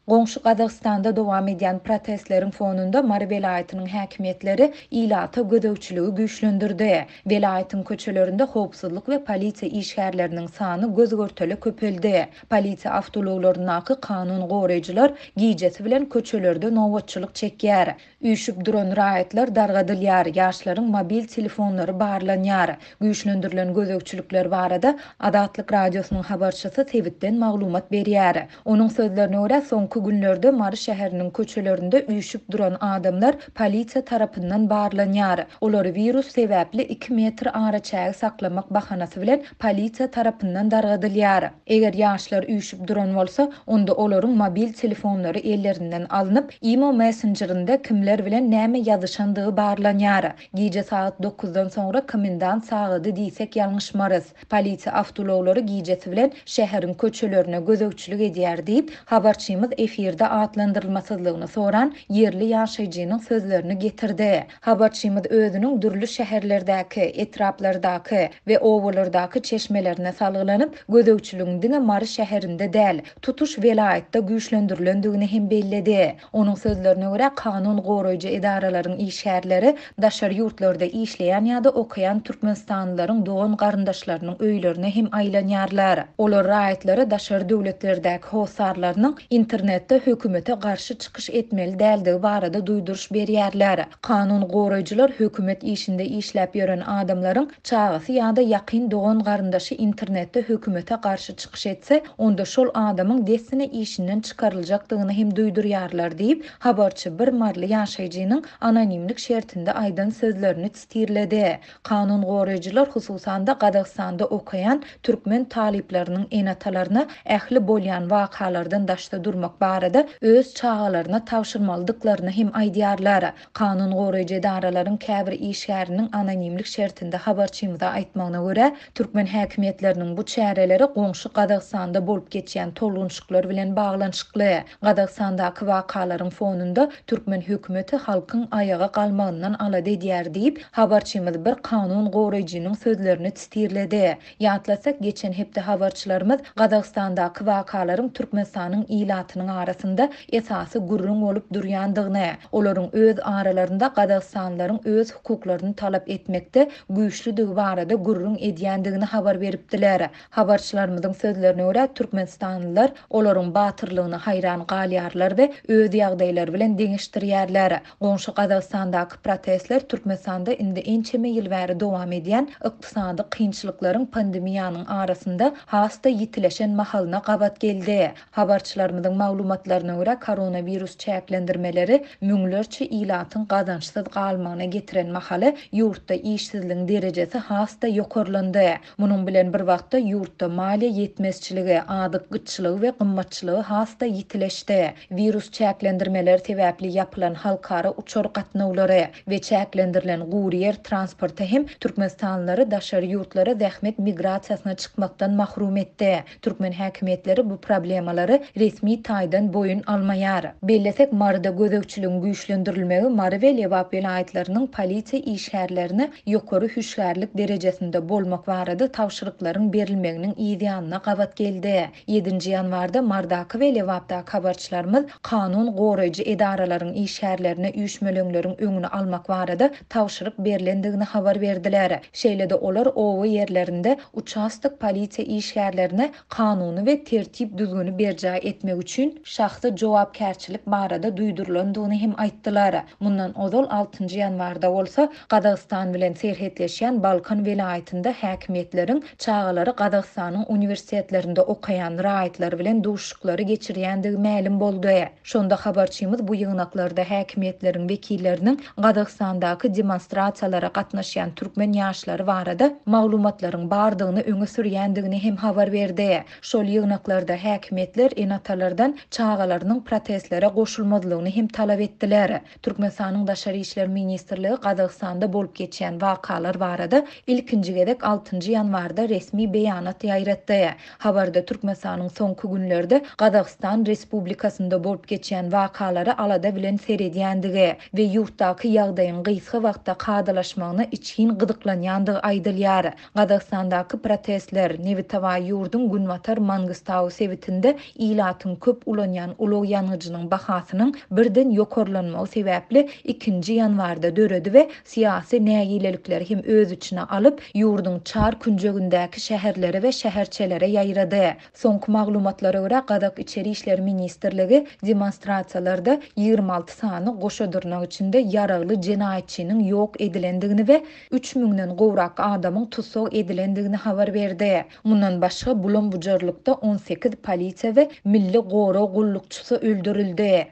Goňşy Gazagstanda dowam edýän protestlerin fonunda Mary welaýatynyň häkimetleri ilata gödäwçiligi güýçlendirdi. Welaýatyň köçelerinde howpsuzlyk we polisiýa işgärleriniň sany gözgörteli köpeldi. Polisiýa awtologlarynaky kanun goraýjylar giýjesi bilen köçelerde nowatçylyk çekýär. Üýşüp duran raýatlar dargadylýar, ýaşlaryň mobil telefonlary barlanýar. Güýçlendirilen gödäwçilikler barada Adatlyk radiosynyň habarçysy Tewitden maglumat berýär. Onuň sözlerine görä soňky günlerde Mary şäheriniň köçelerinde üýşüp duran adamlar polisiýa tarapyndan barlanýar. Olary virus sebäpli 2 metr araçagy saklamak bahanasy bilen polisiýa tarapyndan dargadylýar. Eger ýaşlar üýşüp duran bolsa, onda olaryň mobil telefonlary ellerinden alınıp, imo messengerinde kimler bilen näme ýazyşandygy barlanýar. Giýje saat 9-dan soňra komendant sagydy diýsek ýalňyşmarys. Polisiýa awtologlary giýjesi bilen şäheriň köçelerine gözegçilik edýär diýip habarçymyz efirde atlandyrylmasyzlygyny soran yerli ýaşaýjynyň sözlerini getirdi. Habarçymyz özüniň dürli şäherlerdäki, etraplardaky we owalardaky çeşmelerine salgylanyp, gözegçiligiň Mary şäherinde däl, tutuş welaýatda güýçlendirilendigini hem belledi. Onuň sözlerine görä kanun goraýjy edaralaryň işgärleri daşary ýurtlarda işleýän ýa-da okaýan türkmenstanlylaryň dogan garyndaşlarynyň öýlerine hem aýlanýarlar. Olar raýatlary daşary döwletlerdäki howsarlarynyň internetde hökümete garşy çykyş etmeli däldigi barada duýduruş berýärler. Kanun goraýjylar hökümet işinde işläp ýören adamlaryň çagasy ýa-da ýakyn dogan garyndaşy internetde hökümete garşy çykyş etse, onda şol adamyň dessine işinden çykaryljakdygyny hem duýdurýarlar diýip habarçy bir marly ýaşaýjynyň anonimlik şertinde aýdan sözlerini tistirledi. Kanun goraýjylar hususanda Gazagstanda okayan türkmen talipleriniň enatalaryna ähli bolýan wakalardan daşda durmak barada öz çağalaryna tawşyrmalydyklaryny hem aýdýarlar. Kanun goraýjy edaralaryň käbir işgäriniň anonimlik şertinde habarçymyza aýtmagyna görä, türkmen häkimetleriniň bu çäreleri goňşy Gazagstanda bolup geçýän tolgunçluklar bilen baglanşykly. Gazagstandaky wakalaryň fonunda türkmen hökümeti halkyň ayaga galmagyndan alady edýär diýip habarçymyz bir kanun goraýjynyň sözlerini tistirledi. Ýatlasak, geçen hepde habarçylarymyz Gazagstandaky wakalaryň Türkmenistanyň ilatynyň arasynda esasy gurrun bolup durýandygyny, olaryň öz aralarynda Gazagstanlylaryň öz hukuklaryny talap etmekde güýçlüdigi barada gurrun edýändigini habar beripdiler. Habarçylarymyzyň sözlerine görä Türkmenistanlylar olaryň batyrlygyna hayran galýarlar we öz ýagdaýlary bilen deňişdirýärler. Goňşy Gazagstandaky protestler Türkmenistanda indi ençeme ýyl bäri dowam edýän ykdysady kynçylyklaryň pandemiýanyň arasynda hasta ýitileşen mahalyna gabat geldi. Habarçylarymyzyň maglumatlaryna görä koronavirus çäklendirmeleri müňlerçe ilatyň gazançsyz galmagyna getiren mahaly ýurtda işsizligiň derejesi hasta ýokarlandy. Munyň bilen bir wagtda ýurtda maliýe ýetmezçiligi, adyk gytçylygy we gymmatçylygy hasta ýitileşdi. Virus çäklendirmeleri sebäpli ýapylan halkara uçar gatnawlary we çäklendirilen guryer transporty hem Türkmenistanlylary daşary ýurtlara zähmet migrasiýasyna çykmakdan mahrum etdi. Türkmen häkimetleri bu problemalary resmi taýdan boyun almaýar. Bellesek, Maryda gözegçiligiň güýçlendirilmegi Mary we Lewap welaýatlarynyň polisiýa işgärlerini ýokary hüşgärlik derejesinde bolmak barada tawşyryklaryň berilmeginiň ýa-da gabat geldi. 7-nji ýanwarda Mardaky we Lewapdaky habarçylarymyz kanun goraýjy edaralaryň işgärlerine üýşmeleňleriň öňüni almak barada tawşyryk berilendigini habar berdiler. Şeýle-de olar owa ýerlerinde uçastyk polisiýa işgärlerine kanuny we tertip düzgünü berjä etmek üçin şahsy jogapkärçilik barada duýdurulandygyny hem aýtdylar. Mundan ozal 6-njy ýanwarda bolsa Gazagystan bilen serhetleşýän Balkan welaýatynda häkimetleriň çağalary Gazagystanyň uniwersitetlerinde okayan raýatlar bilen duşuklary geçirýändigi ma'lum boldy. Şonda habarçymyz bu ýygnaklarda häkimetleriň wekilleriniň Gazagstandaky demonstrasiýalara gatnaşýan türkmen ýaşlary barada maglumatlaryň bardygyny öňe sürýändigini hem habar berdi. Şol ýygnaklarda häkimetler enatalardan çağalarynyň protestlere goşulmadylygyny hem talap etdiler. Türkmenistanyň daşary işler ministrligi Gazagstanda bolup geçýän wakalar barada ilkinji gedek 6-njy ýanwarda resmi beýanat ýaýratdy. Habarda Türkmenistanyň soňky günlerde Gazagstan Respublikasynda bolup geçýän wakalary alada bilen seredýändigi we ýurtdaky ýagdaýyň gysga wagtda kadalaşmagyna içkin gydyklanýandygy aýdylýar. Gazagstandaky protestler Nevitawa ýurdun Günwatar Mangistau sewitinde ilatyň köp kullanyan ulug yanıcının bahasynyň birden ýokarlanmagy sebäpli 2 ýanwarda döredi we syýasy nägilelikleri hem öz içine alyp ýurdun çar künjegindäki şäherlere we şäherçelere ýaýrady. Soňky maglumatlara görä Gadak İçeri işler Ministrligi demonstrasiýalarda 26 sany goşadyrnak içinde ýaragly jenaýetçiniň ýok edilendigini we 3000den gowrak adamyň tutsag edilendigini habar berdi. Mundan başga Bulan bujarlykda 18 polisiýa we milli gowra gullukçysy öldürildi.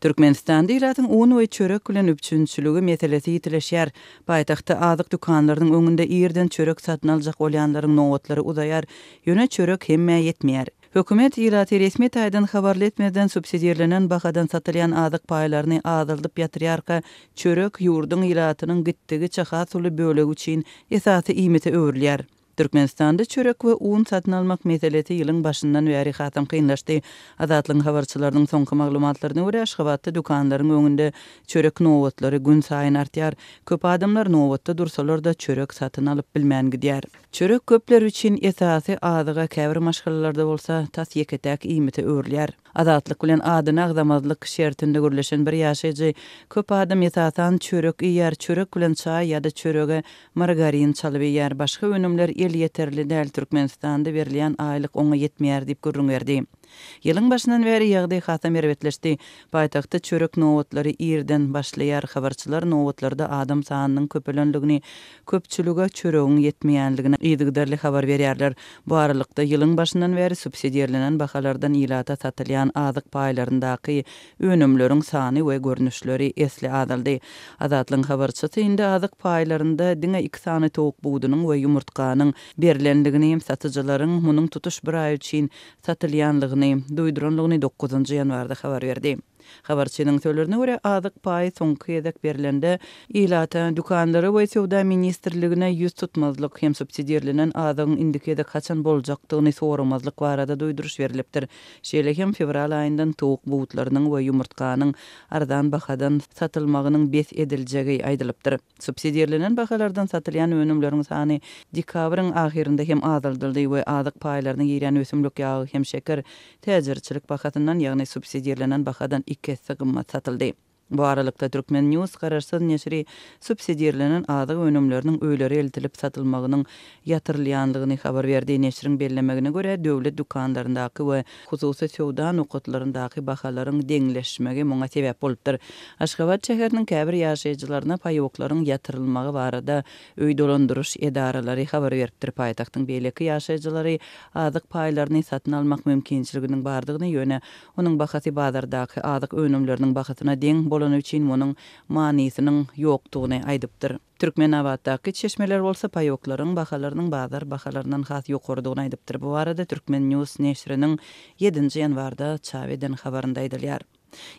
Türkmenistanda ýylatyň un we çörek bilen üpçünçüligi meselesi ýitileşýär. Paýtagtda azyk dükanlarynyň öňünde ýerden çörek satyn aljak bolýanlaryň nowatlary uzaýar, ýöne çörek hemme ýetmeýär. Hökümet ýylaty resmi taýdan habar etmeden subsidiýalenen bahadan satylýan azyk paýlaryny azaldyp ýatyrýarka çörek ýurdun ýylatynyň gitdigi çaha suly bölegi üçin esasy iýmite öwrilýär. Türkmenistanda çörek we un satyn almak meselesi ýylyň başyndan bäri hatam kynlaşdy. Azatlyň habarçylarynyň soňky maglumatlaryna görä Aşgabatda dükanlaryň öňünde çörek nowatlary gün saýyn artýar. Köp adamlar nowatda dursalar da çörek satyn alyp bilmän gidýär. Çörek köpler üçin esasy azyga käbir maşgalalarda bolsa tas ýeketäk iýmite öwrilýär. Azatlyk bilen adyny agdamazlyk şertinde görleşen bir ýaşaýjy köp adam esasan çörek ýer, çörek bilen çaý ýa-da çörege margarin çalyp ýer. Başga önümler el yeterli däl. Türkmenistanda berilýän aýlyk oňa ýetmeýär diýip görünýärdi. Ýylyň başyndan bäri ýagdaý hasam erbetleşdi. Paýtagtda çörek nowatlary ýerden başlaýar. Habarçylar nowatlarda adam sanynyň köpelenligini, köpçülüge çöregiň ýetmeýänligini ýygdarly habar berýärler. Bu aralykda ýylyň başyndan bäri subsidiýalenen bahalardan ýylata satylýan azyk paýlaryndaky önümleriň sany we görnüşleri esli azaldy. Azatlyň habarçysy indi azyk paýlarynda diňe 2 sany towuk buğdunyň we ýumurtkanyň berilendigini hem satyjylaryň munyň tutuş bir aý üçin satylýanlygyny duýduranlygyny 9-njy ýanwarda habar berdi. Habarçynyň söýlerine görä azyk paý soňky ýedek berilende ýylata dükanlary we Sowda ministrligine ýüz tutmazlyk hem subsidiýalenen azyň indiki kaçan boljakdygyny soramazlyk barada duýduruş berilipdir. Şeýle hem fevral aýyndan towuk buğutlarynyň we ýumurtkanyň ardan bahadan satylmagynyň bes ediljegi aýdylypdyr. Subsidiýalenen bahalardan satylýan önümleriň sany dekabryň ahirinde hem azaldyldy we azyk paýlarynyň ýeren ösümlik ýagy hem şeker täzirçilik bahasyndan ýagny subsidiýalenen bahadan 2 gymmat satyldy. Bu aralykda Türkmen News garaşsyz neşri subsidiýalenen azyk önümleriniň öýleri eltilip satylmagynyň ýatyrylýanlygyny habar berdi. Neşriň bellemegine görä döwlet dükanlaryndaky we hususy sowda nokatlaryndaky bahalaryň deňleşmegi muňa sebäp bolupdyr. Aşgabat şäheriniň käbir ýaşaýjylaryna paýoklaryň ýatyrylmagy barada öý dolandyryş edaralary habar beripdir. Paýtagtyň beýleki ýaşaýjylary azyk paýlaryny satyn almak mümkinçiliginiň bardygyny ýöne onuň bahasy bazardaky azyk önümleriniň bahasyna deň bolan üçin munyň manysynyň ýokdugyny aýdypdyr. Türkmenabatdaky çeşmeler bolsa paýoklaryň bahalarynyň bazar bahalaryndan has ýokardygyny aýdypdyr. Bu arada Türkmen News neşriniň 7-nji ýanwarda çap eden habarynda aýdylýar.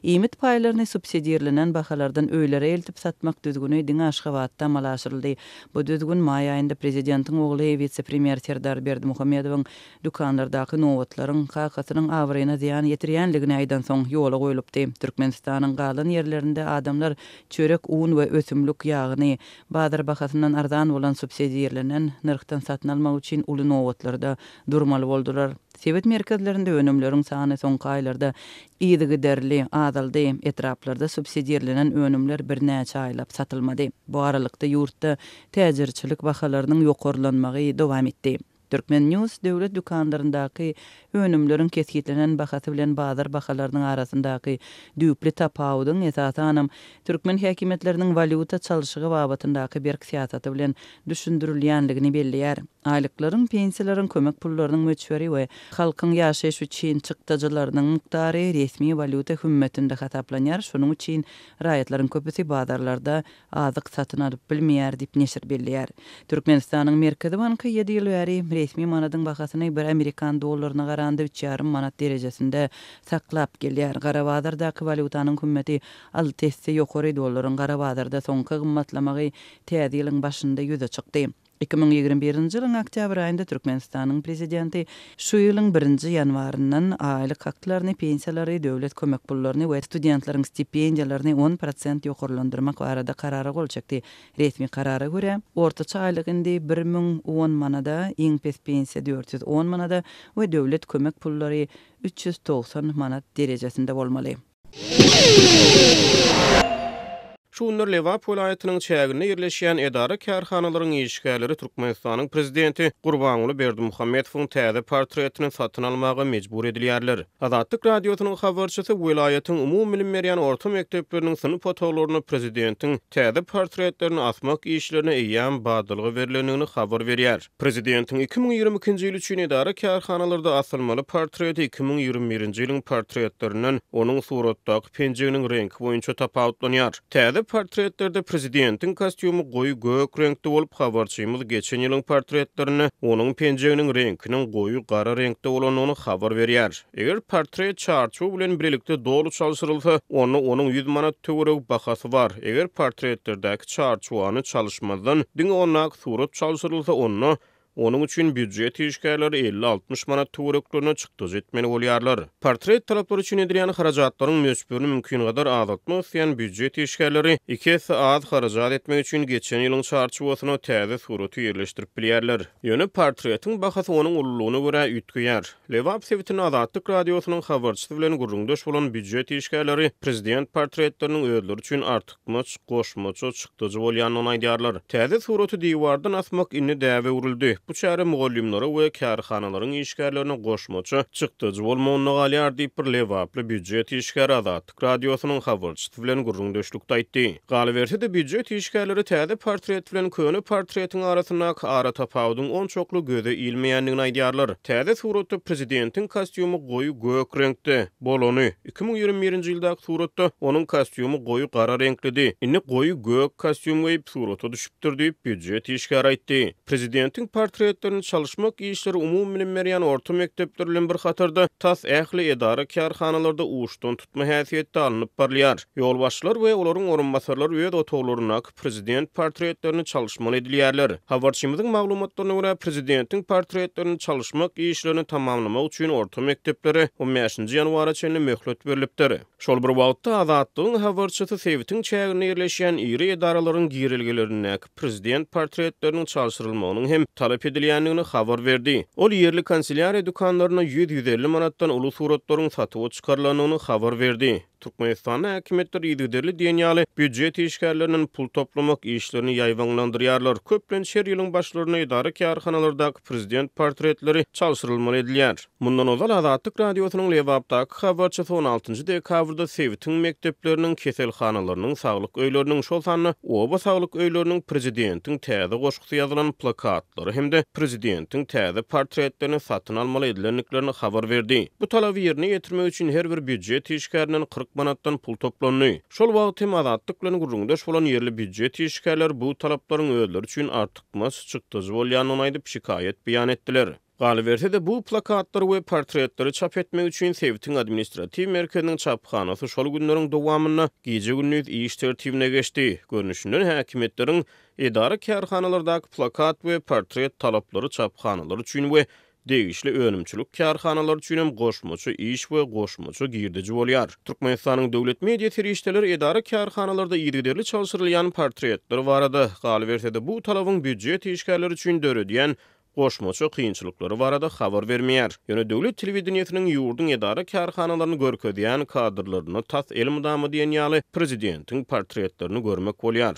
Iýmit paýlaryny subsidiýalenen bahalardan öýlere eltip satmak düzgüni diňe Aşgabatda amalaşyryldy. Bu düzgün maý aýynda prezidentiň ogly vice-premier Serdar Berdimuhammedowyň dükanlardaky nowatlaryň hakatynyň awryna ziýan ýetirýänligini aýdan soň ýola goýulypdy. Türkmenistanyň galan ýerlerinde adamlar çörek, un we ösümlik ýagyny bazar bahasyndan arzan bolan subsidiýalenen nyrkdan satyn almak üçin uly nowatlarda durmaly boldular. Sewet merkezlerinde önümleriň sany soňky aýlarda ýygy derli azaldy. Etraplarda subsidiýalenen önümler bir näçe aýlap satylmady. Bu aralykda ýurtda täzirçilik bahalarynyň ýokarlanmagy dowam etdi. Türkmen News döwlet dükanlaryndaky önümleriň keskitlenen bahasy bilen bazar bahalarynyň arasyndaky düýpli tapawudyň esasanam Türkmen häkimetleriniň valyuta çalyşygy babatyndaky berk siýasaty bilen düşündirilýänligini belliýär. Aýlyklaryň, pensiýalaryň, kömek pullarynyň möçberi we halkyň ýaşaýyş üçin çykdyjylarynyň miqdary resmi valyuta hümmetinde hasaplanýar. Şonuň üçin raýatlaryň köpüsi bazarlarda azyk satyn alyp bilmeýär diýip neşir belliýär. Türkmenistanyň Merkezi banky 7 ýyl bäri resmi manadyň bahasyny 1 Amerikan dollaryna garanda 3,5 manat derejesinde saklap gelýär. Garabazardaky valyutanyň hümmeti 6 ýokary dollaryň Garabazarda soňky gymmatlamagy täze ýylyň başynda ýüze çykdy. 2021-nji ýylyň oktýabr aýynda Türkmenistanyň prezidenti şu ýylyň 1-nji ýanwaryndan aýlyk haklaryny, pensiýalary, döwlet kömek pullaryny we studentlaryň stipendiýalaryny 10% ýokarlandyrmak barada karara gol çekdi. Resmi karara görä, ortaça aýlyk indi 1010 manada, iň pes pensiýa 410 manada we döwlet kömek pullary 390 manat derejesinde bolmaly. Şunlar Lewap welaýatynyň çägine ýerleşýän edara kärhanalaryň işgärleri Türkmenistanyň prezidenti Gurbanuly Berdimuhammedowyň täze portretini satyn almaga mejbur edilýärler. Azatlyk radiosynyň habarçysy welaýatyň umumy bilim berýän orta mekdepleriniň sınıf fotolaryny prezidentiň täze portretlerini asmak işlerine eýýän badylgy berilendigini habar berýär. Prezidentiň 2022-nji ýyl üçin edara kärhanalarda asylmaly portreti 2021-nji ýylyň portretlerinden onuň suratdaky penjeginiň rengi boýunça tapawutlanýar. Täze portretlerde prezidentin kostyumu goýu gök renkde bolup, habarçymyz geçen ýylyň portretlerini onuň penjeginiň renginiň goýu gara renkde bolanyny habar berýär. Eger portret çarçow bilen birlikde dolu çalışyrylsa, onuň 100 manat töwerek bahasy bar. Eger portretlerdäki çarçowany çalışmazdan diňe onak surat çalışyrylsa, onun üçin büdjet işgärleri 50-60 manat töwereklerine çykdyj etmeli bolýarlar. Portret talaplary üçin edilýän harajatlaryň möçberini mümkin gadar azaltmak isleýän büdjet işgärleri 2 az harajat etmek üçin geçen ýylyň çarçowasyna täze suraty ýerleşdirip bilýärler. Ýöne portretiň bahasy onuň ululugyna görä ütgüýär. Lewap Sewitiniň Azatlyk radiosynyň habarçysy bilen gurrundaş bolan büdjet işgärleri prezident portretleriniň özleri üçin artykmaç, goşmaça çykdyjy bolýanyny aýdýarlar. Täze suraty diwardan asmak inni däwe urildi. Bu çäre mugallimlere we kärhanalaryň işgärlerine goşmaça çykdyjy bolmagyny galýar diýip bir Lewaply büdjet işgäri Azatlyk radiosynyň habarçysy bilen gurrundaşlykda aýtdy. Galaberse-de büdjet işgärleri täze portret bilen köne portretiň arasyndaky ara tapawudyň on çoklu göze ilmeýändigini aýdýarlar. Täze suratda prezidentiň kostyumu goýu gök renkde bolany. 2021-nji ýyldaky suratda onuň kostyumu goýu gara renklidi. Indi goýu gök kostyum giýip surata düşüpdir diýip büdjet işgäri aýtdy. Prezidentiň portretlerini çalışmak işleri umumy bilim berýän orta mekteplerden bir hatarda tas ähli edara kärhanalarda uçdan tutma häsiýetde alınıp barýar. Ýolbaşçylar we olaryň orunbasarlary öz otoglaryna prezident portretlerini çalışmaly edilýärler. Habarçymyzyň maglumatlaryna görä prezidentiň portretlerini çalışmak işlerini tamamlamak üçin orta mekteplere 15-nji ýanwara çenli möhlet berilipdir. Şol bir wagtda Azatlygyň habarçysy Sewitiň çägine ýerleşýän iri edaralaryň girilgelerine prezident portretleriniň çalışyrylmagynyň hem talap edilýändigini habar berdi. Ol ýerli kanselariýa dukanlaryna 100-150 manatdan uly suratlaryň satyp çykarylanyny habar berdi. Türkmenistan häkimetleri ýüzderli diýenýäli büdjet işgärleriniň pul toplamak işlerini ýaýwanlandyrýarlar. Köplen şer ýylyň başlaryna edara kärhanalardaky prezident portretleri çalışyrylmaly edilýär. Mundan ozal Azatlyk radiosynyň Lewapdaky habarçysy 16-njy dekabrda Sewitiň mekdepleriniň keselhanalarynyň saglyk öýleriniň şol sanyny oba saglyk öýleriniň prezidentiň täze goşgusy ýazylan plakatlary hemde prezidentiň täze portretlerini satyn almaly edilenliklerini habar berdi. Bu talaby ýerine ýetirmek üçin her bir büdjet işgäriniň 40 manatdan pul toplandy. Şol wagt hem Azatlyk bilen gurrundaş bolan ýerli büdjet işgärler bu talaplaryň özleri üçin artykmas çykdyjy bolýanyny aýdyp şikayet beýan etdiler. Galaberse-de bu plakatlar we portretleri çap etmek üçin Sewitiň administrativ merkeziniň çaphanasy şol günleriň dowamyna gije gündüz iş tertibine geçdi. Görnüşinden häkimetleriň edara kärhanalardaky plakat we portret talaplary çaphanalary üçin we degişli önümçülük kärhanalar üçin hem goşmaça iş we goşmaça girdici bolýar. Türkmenistanyň döwlet media serişdeleri edara kärhanalarda ýerli çalışyrylýan portretler barada galaberse-de bu talabyň büdjet işgärleri üçin döredýän goşmaça kynçylyklary barada habar bermeýär. Ýöne döwlet telewizionynyň ýurdun edara kärhanalaryny görkezýän kadrlaryny tas elmydamy diýen ýaly prezidentiň portretlerini görmek bolýar.